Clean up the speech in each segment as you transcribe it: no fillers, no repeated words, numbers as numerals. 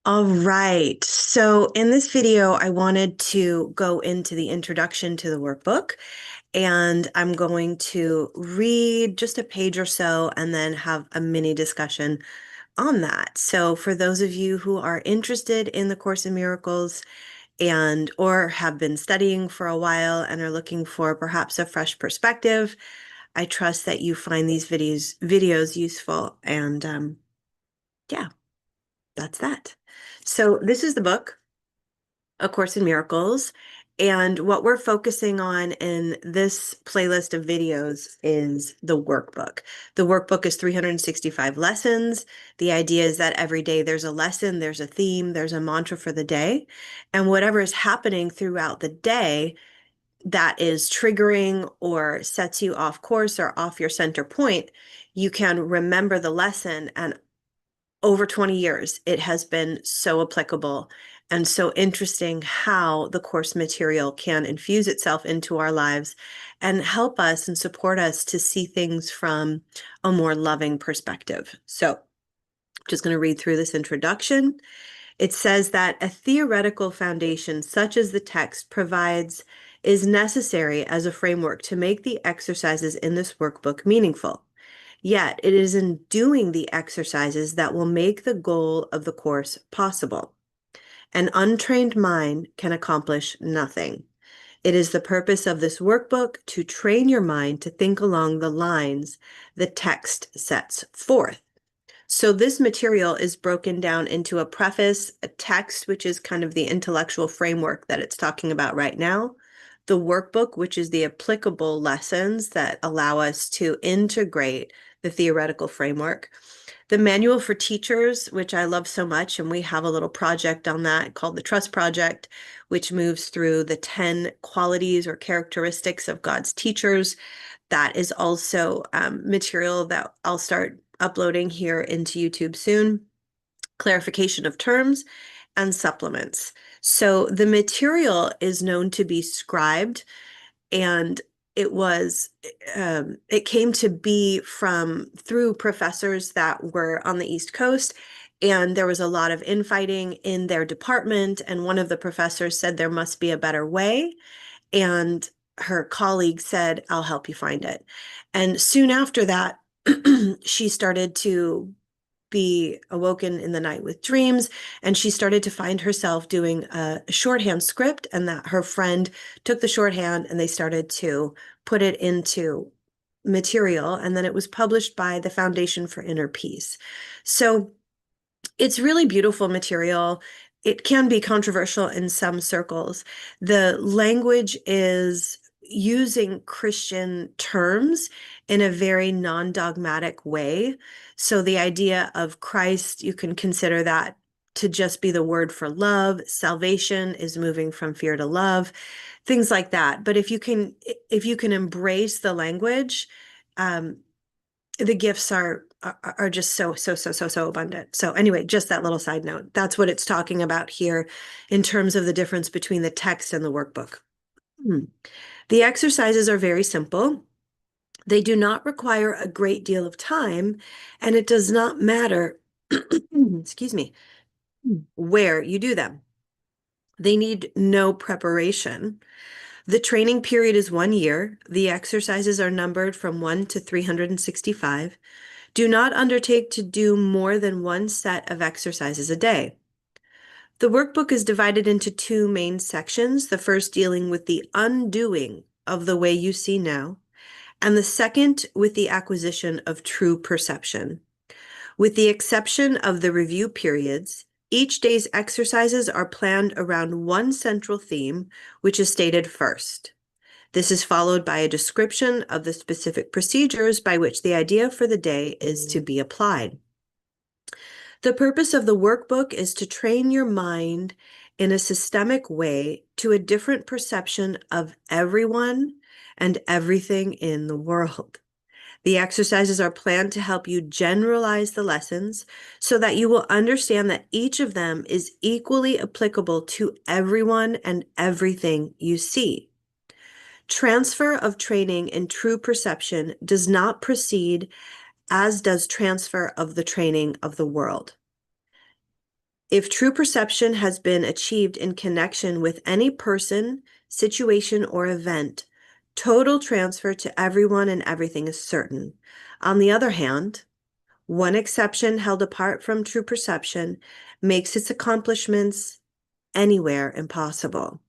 All right. So in this video, I wanted to go into the introduction to the workbook, and I'm going to read just a page or so and then have a mini discussion on that. So for those of you who are interested in the Course in Miracles and or have been studying for a while and are looking for perhaps a fresh perspective, I trust that you find these videos useful. And yeah, that's that. So this is the book, A Course in Miracles. And what we're focusing on in this playlist of videos is the workbook. The workbook is 365 lessons. The idea is that every day there's a lesson, there's a theme, there's a mantra for the day. And whatever is happening throughout the day that is triggering or sets you off course or off your center point, you can remember the lesson, and over 20 years, it has been so applicable and so interesting how the course material can infuse itself into our lives and help us and support us to see things from a more loving perspective. So I'm just going to read through this introduction. It says that a theoretical foundation such as the text provides is necessary as a framework to make the exercises in this workbook meaningful. Yet it is in doing the exercises that will make the goal of the course possible. An untrained mind can accomplish nothing. It is the purpose of this workbook to train your mind to think along the lines the text sets forth. So this material is broken down into a preface, a text, which is kind of the intellectual framework that it's talking about right now, the workbook, which is the applicable lessons that allow us to integrate the theoretical framework, the manual for teachers, which I love so much, and we have a little project on that called the Trust Project, which moves through the 10 qualities or characteristics of God's teachers. That is also material that I'll start uploading here into YouTube soon. Clarification of terms and supplements. So the material is known to be scribed, and it came to be through professors that were on the East Coast, and there was a lot of infighting in their department, and one of the professors said there must be a better way, and her colleague said, I'll help you find it. And soon after that, she started to be awoken in the night with dreams, and she started to find herself doing a shorthand script, and that her friend took the shorthand and they started to put it into material, and then it was published by the Foundation for Inner Peace. So it's really beautiful material. It can be controversial in some circles. The language is using Christian terms in a very non-dogmatic way. So the idea of Christ, you can consider that to just be the word for love. Salvation is moving from fear to love, things like that. But if you can embrace the language, the gifts are just so abundant. So anyway, just that little side note. That's what it's talking about here in terms of the difference between the text and the workbook. The exercises are very simple. They do not require a great deal of time, and it does not matter, excuse me, where you do them. They need no preparation. The training period is 1 year. The exercises are numbered from 1 to 365. Do not undertake to do more than one set of exercises a day. The workbook is divided into two main sections, the first dealing with the undoing of the way you see now, and the second with the acquisition of true perception. With the exception of the review periods, each day's exercises are planned around one central theme, which is stated first. This is followed by a description of the specific procedures by which the idea for the day is to be applied. The purpose of the workbook is to train your mind in a systemic way to a different perception of everyone and everything in the world. The exercises are planned to help you generalize the lessons so that you will understand that each of them is equally applicable to everyone and everything you see. Transfer of training in true perception does not proceed as does transfer of the training of the world. If true perception has been achieved in connection with any person, situation, or event, total transfer to everyone and everything is certain. On the other hand, one exception held apart from true perception makes its accomplishments anywhere impossible.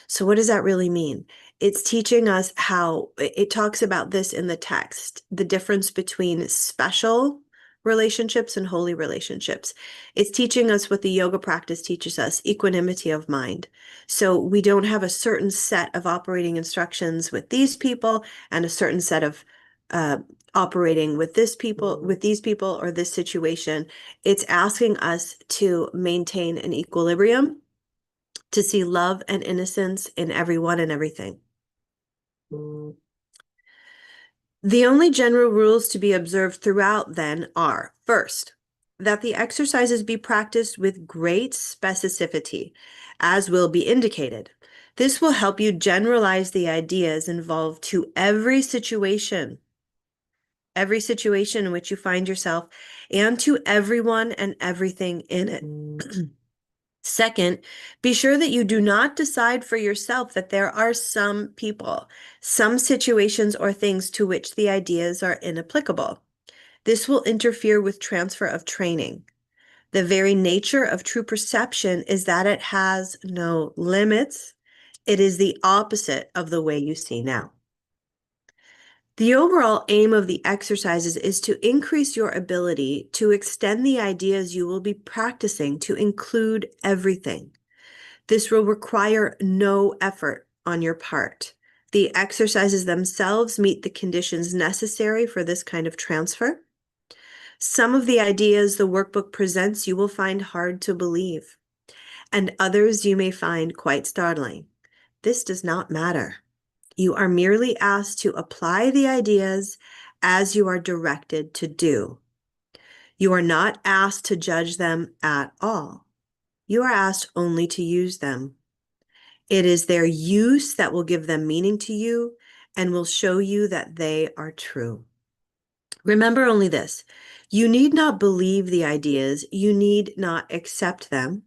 So, what does that really mean? It's teaching us how it talks about this in the text, the difference between special relationships and holy relationships. It's teaching us what the yoga practice teaches us, equanimity of mind. So we don't have a certain set of operating instructions with these people and a certain set of operating with these people or this situation. It's asking us to maintain an equilibrium, to see love and innocence in everyone and everything. The only general rules to be observed throughout, then, are first, that the exercises be practiced with great specificity, as will be indicated. This will help you generalize the ideas involved to every situation in which you find yourself, and to everyone and everything in it. Second, be sure that you do not decide for yourself that there are some people, some situations or things to which the ideas are inapplicable. This will interfere with transfer of training. The very nature of true perception is that it has no limits. It is the opposite of the way you see now. The overall aim of the exercises is to increase your ability to extend the ideas you will be practicing to include everything. This will require no effort on your part. The exercises themselves meet the conditions necessary for this kind of transfer. Some of the ideas the workbook presents you will find hard to believe, and others you may find quite startling. This does not matter. You are merely asked to apply the ideas as you are directed to do. You are not asked to judge them at all. You are asked only to use them. It is their use that will give them meaning to you and will show you that they are true. Remember only this: you need not believe the ideas, you need not accept them,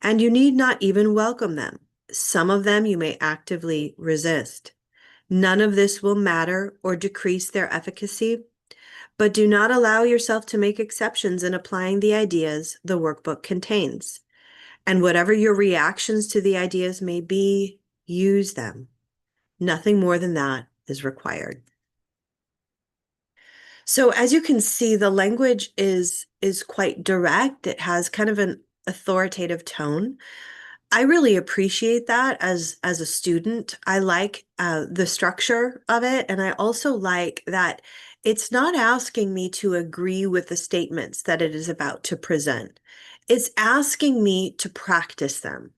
and you need not even welcome them. Some of them you may actively resist. None of this will matter or decrease their efficacy, but do not allow yourself to make exceptions in applying the ideas the workbook contains. And whatever your reactions to the ideas may be, use them. Nothing more than that is required. So as you can see, the language is quite direct. It has kind of an authoritative tone. I really appreciate that as a student. I like the structure of it, and I also like that it's not asking me to agree with the statements that it is about to present. It's asking me to practice them.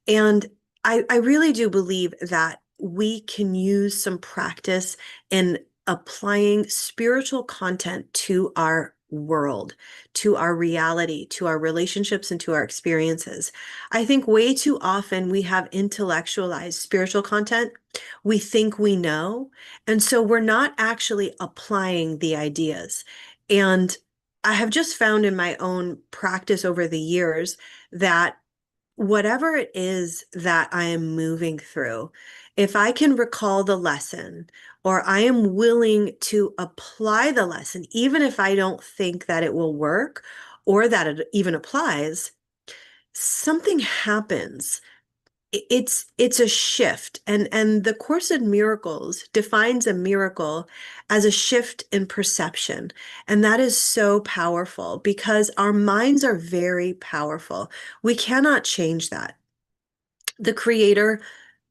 And I really do believe that we can use some practice in applying spiritual content to our world, to our reality, to our relationships, and to our experiences. I think way too often we have intellectualized spiritual content. We think we know, and so we're not actually applying the ideas. And I have just found in my own practice over the years that whatever it is that I am moving through, if I can recall the lesson, or I am willing to apply the lesson, even if I don't think that it will work or that it even applies, something happens. It's a shift, and the Course in Miracles defines a miracle as a shift in perception, and that is so powerful because our minds are very powerful. We cannot change that. The Creator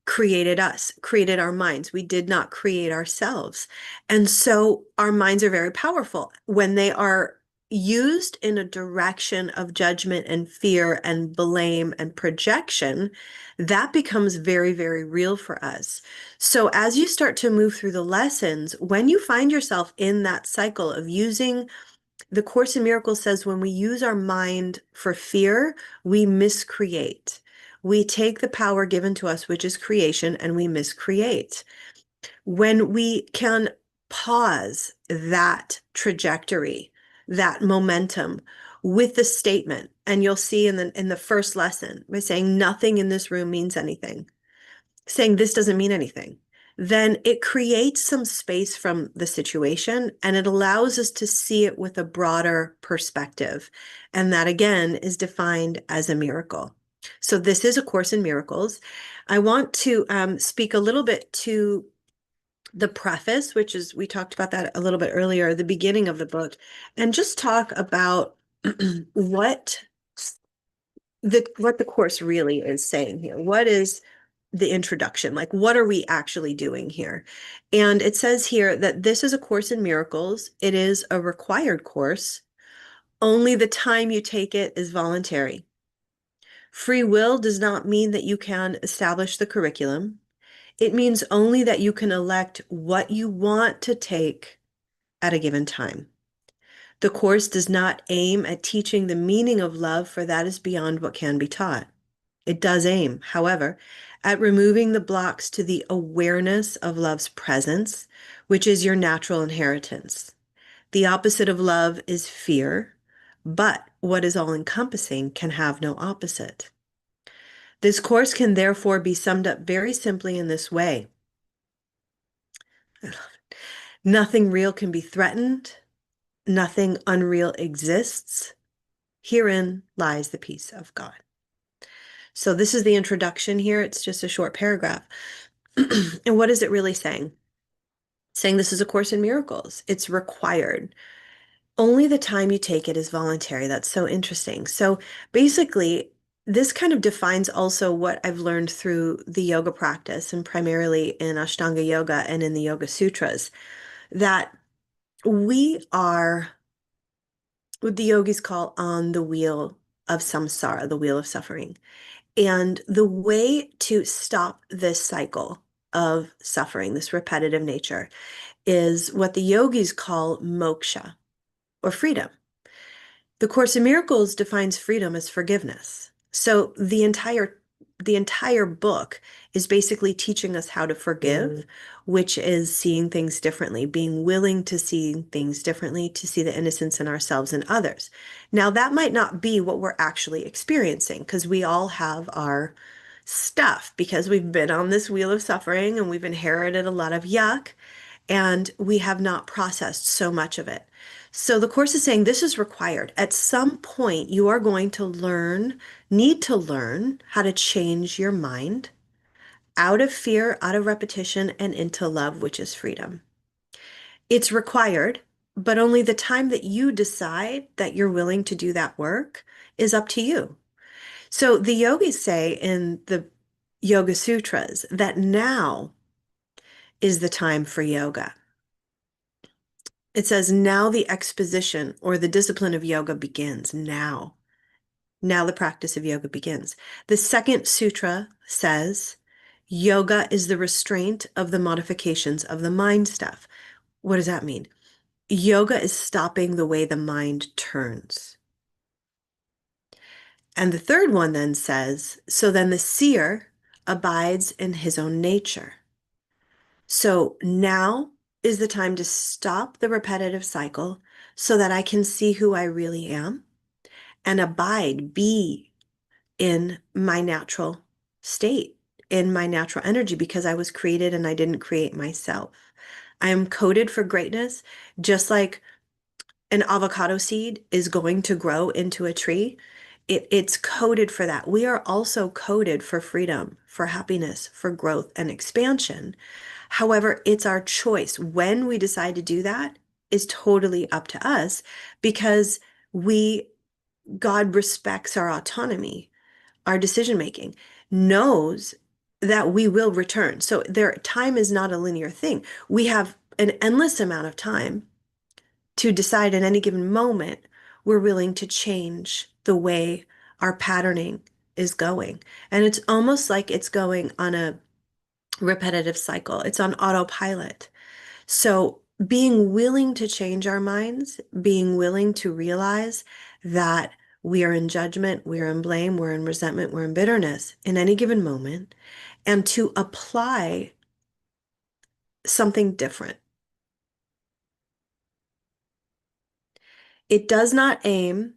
created us, created our minds. We did not create ourselves. And so our minds are very powerful. When they are used in a direction of judgment and fear and blame and projection, that becomes very, very real for us. So as you start to move through the lessons, when you find yourself in that cycle of using, the Course in Miracles says when we use our mind for fear, we miscreate. We take the power given to us, which is creation, and we miscreate. When we can pause that trajectory, that momentum with the statement And you'll see in the first lesson by saying nothing in this room means anything, saying this doesn't mean anything, then it creates some space from the situation and it allows us to see it with a broader perspective. And that again is defined as a miracle. So this is A Course in Miracles. I want to speak a little bit to the preface, which is, we talked about that a little bit earlier, the beginning of the book, and just talk about what the course really is saying here. What is the introduction? Like, what are we actually doing here? And it says here that this is A Course in Miracles. It is a required course. Only the time you take it is voluntary. Free will does not mean that you can establish the curriculum. It means only that you can elect what you want to take at a given time. The course does not aim at teaching the meaning of love, for that is beyond what can be taught. It does aim, however, at removing the blocks to the awareness of love's presence, which is your natural inheritance. The opposite of love is fear, but what is all-encompassing can have no opposite. This course can therefore be summed up very simply in this way. Nothing real can be threatened. Nothing unreal exists. Herein lies the peace of God. So this is the introduction here. It's just a short paragraph. And what is it really saying? Saying this is A Course in Miracles. It's required. Only the time you take it is voluntary. That's so interesting. So basically, this kind of defines also what I've learned through the yoga practice and primarily in Ashtanga Yoga and in the Yoga Sutras, that we are what the yogis call on the wheel of samsara, the wheel of suffering. And the way to stop this cycle of suffering, this repetitive nature, is what the yogis call moksha, or freedom. The Course in Miracles defines freedom as forgiveness. So the entire book is basically teaching us how to forgive, which is seeing things differently, being willing to see things differently, to see the innocence in ourselves and others. Now, that might not be what we're actually experiencing, because we all have our stuff, because we've been on this wheel of suffering and we've inherited a lot of yuck, and we have not processed so much of it. So the course is saying this is required. At some point, you are going to need to learn how to change your mind out of fear, out of repetition, and into love, which is freedom. It's required, but only the time that you decide that you're willing to do that work is up to you. So the yogis say in the Yoga Sutras that now is the time for yoga. It says, now the exposition or the discipline of yoga begins. Now. Now the practice of yoga begins. The second sutra says, yoga is the restraint of the modifications of the mind stuff. What does that mean? Yoga is stopping the way the mind turns. And the third one then says, so then the seer abides in his own nature. So now is the time to stop the repetitive cycle so that I can see who I really am and abide, be in my natural state, in my natural energy, because I was created and I didn't create myself. I am coded for greatness, just like an avocado seed is going to grow into a tree. It's coded for that. We are also coded for freedom, for happiness, for growth and expansion. However, it's our choice. When we decide to do that is totally up to us, because God respects our autonomy, our decision making, knows that we will return. So time is not a linear thing. We have an endless amount of time to decide at any given moment we're willing to change the way our patterning is going. And it's almost like it's going on a repetitive cycle. It's on autopilot. So being willing to change our minds, being willing to realize that we are in judgment, we're in blame, we're in resentment, we're in bitterness in any given moment, and to apply something different. It does not aim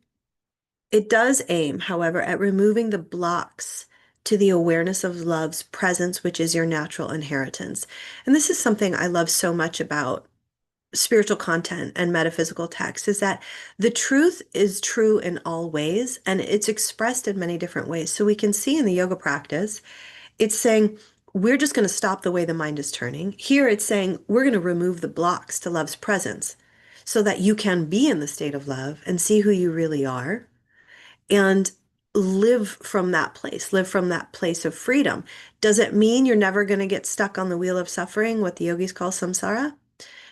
It does aim, however, at removing the blocks to the awareness of love's presence, which is your natural inheritance. And this is something I love so much about spiritual content and metaphysical texts, is that the truth is true in all ways and it's expressed in many different ways. So we can see in the yoga practice, it's saying we're just going to stop the way the mind is turning. Here it's saying we're going to remove the blocks to love's presence so that you can be in the state of love and see who you really are and live from that place of freedom. Does it mean you're never going to get stuck on the wheel of suffering, what the yogis call samsara?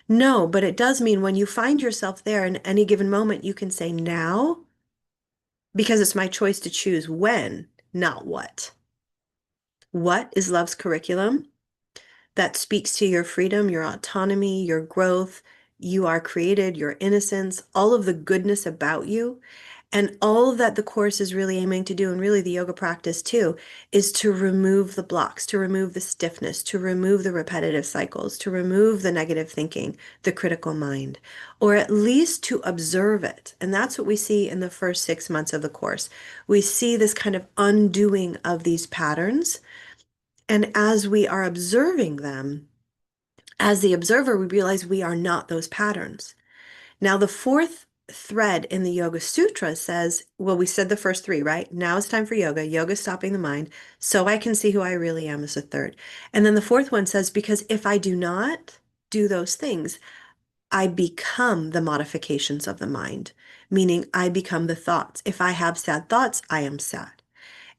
No, but it does mean when you find yourself there in any given moment, you can say now, because it's my choice to choose when, not what. What is love's curriculum? That speaks to your freedom, your autonomy, your growth. You are created, your innocence, all of the goodness about you. And all that the course is really aiming to do, and really the yoga practice too, is to remove the blocks, to remove the stiffness, to remove the repetitive cycles, to remove the negative thinking, the critical mind, or at least to observe it. And that's what we see in the first 6 months of the course. We see this kind of undoing of these patterns. And as we are observing them, as the observer, we realize we are not those patterns. Now, the fourth thread in the Yoga Sutra says, well, we said the first three, right? Now it's time for yoga. Yoga stopping the mind, so I can see who I really am as a third. And then the fourth one says, because if I do not do those things, I become the modifications of the mind, meaning I become the thoughts. If I have sad thoughts, I am sad.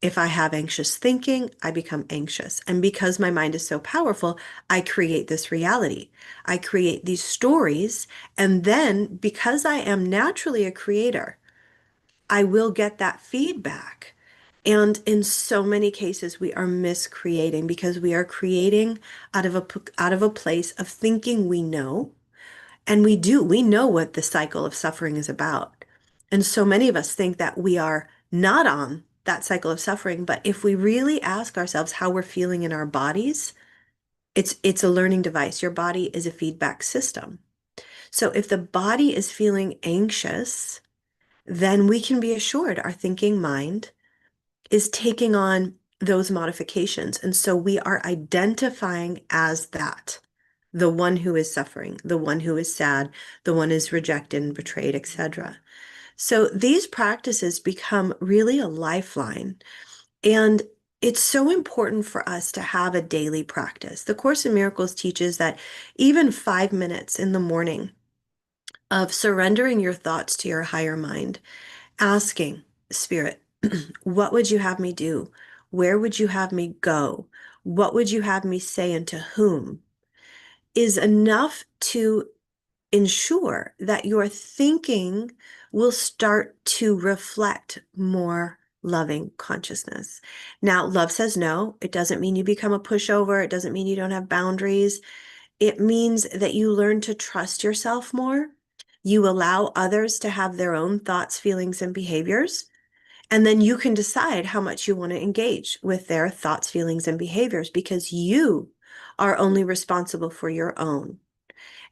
If I have anxious thinking, I become anxious. And because my mind is so powerful, I create this reality. I create these stories. And then because I am naturally a creator, I will get that feedback. And in so many cases, we are miscreating because we are creating out of a place of thinking we know. And we know what the cycle of suffering is about. And so many of us think that we are not on that cycle of suffering. But if we really ask ourselves how we're feeling in our bodies, it's a learning device. Your body is a feedback system. So if the body is feeling anxious, then we can be assured our thinking mind is taking on those modifications. And so we are identifying as that, the one who is suffering, the one who is sad, the one is rejected and betrayed, etc. So these practices become really a lifeline. And it's so important for us to have a daily practice. The Course in Miracles teaches that even 5 minutes in the morning of surrendering your thoughts to your higher mind, asking Spirit, what would you have me do? Where would you have me go? What would you have me say and to whom? Is enough to ensure that your thinking will start to reflect more loving consciousness. Now, love says no. It doesn't mean you become a pushover. It doesn't mean you don't have boundaries. It means that you learn to trust yourself more. You allow others to have their own thoughts, feelings, and behaviors. And then you can decide how much you want to engage with their thoughts, feelings, and behaviors because you are only responsible for your own.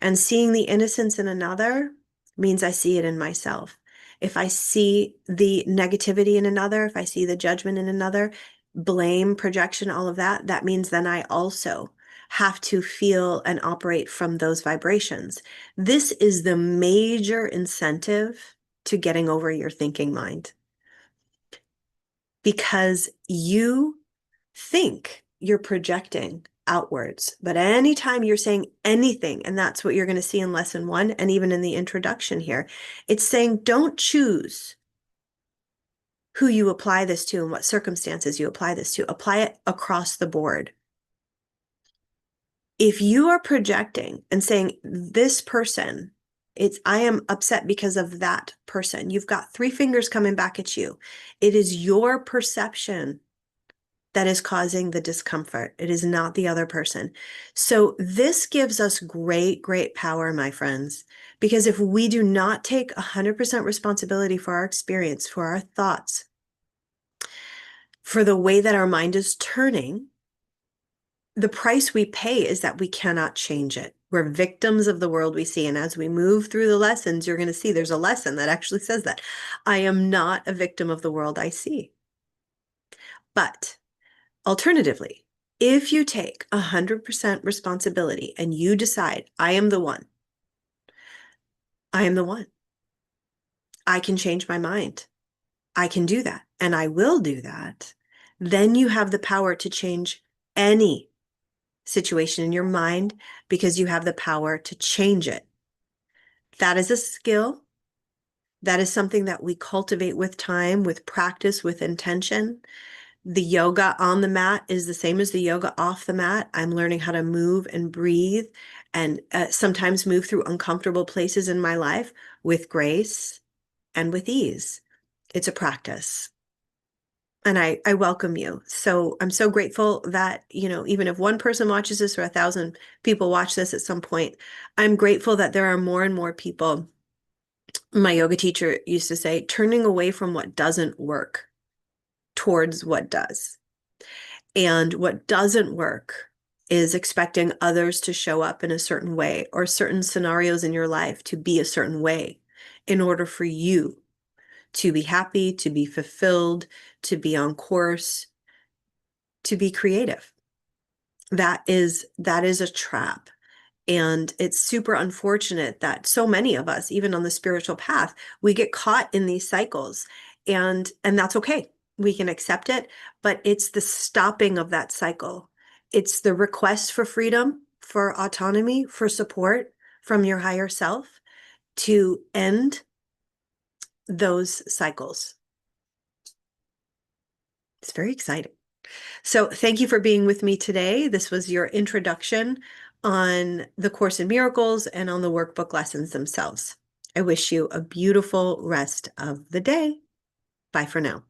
And seeing the innocence in another means I see it in myself. If I see the negativity in another, if I see the judgment in another, blame, projection, all of that, that means then I also have to feel and operate from those vibrations. This is the major incentive to getting over your thinking mind because you think you're projecting outwards. But anytime you're saying anything, and that's what you're going to see in lesson 1 and even in the introduction here, it's saying don't choose who you apply this to and what circumstances you apply this to. Apply it across the board. If you are projecting and saying this person, I am upset because of that person. You've got 3 fingers coming back at you. It is your perception that is causing the discomfort. It is not the other person. So this gives us great, great power, my friends, because if we do not take 100% responsibility for our experience, for our thoughts, for the way that our mind is turning, the price we pay is that we cannot change it. We're victims of the world we see. And as we move through the lessons, you're going to see there's a lesson that actually says that. I am not a victim of the world I see. But alternatively, if you take 100% responsibility and you decide, I am the one, I am the one, I can change my mind, I can do that, and I will do that, then you have the power to change any situation in your mind because you have the power to change it. That is a skill. That is something that we cultivate with time, with practice, with intention. The yoga on the mat is the same as the yoga off the mat. I'm learning how to move and breathe and sometimes move through uncomfortable places in my life with grace and with ease. It's a practice. And I welcome you. So I'm so grateful that, even if one person watches this or 1,000 people watch this at some point, I'm grateful that there are more and more people. My yoga teacher used to say, turning away from what doesn't work towards what does. And what doesn't work is expecting others to show up in a certain way or certain scenarios in your life to be a certain way in order for you to be happy, to be fulfilled, to be on course, to be creative. That is a trap. And it's super unfortunate that so many of us, even on the spiritual path, we get caught in these cycles. And that's okay. We can accept it, but it's the stopping of that cycle. It's the request for freedom, for autonomy, for support from your higher self to end those cycles. It's very exciting. So thank you for being with me today. This was your introduction on the Course in Miracles and on the workbook lessons themselves. I wish you a beautiful rest of the day. Bye for now.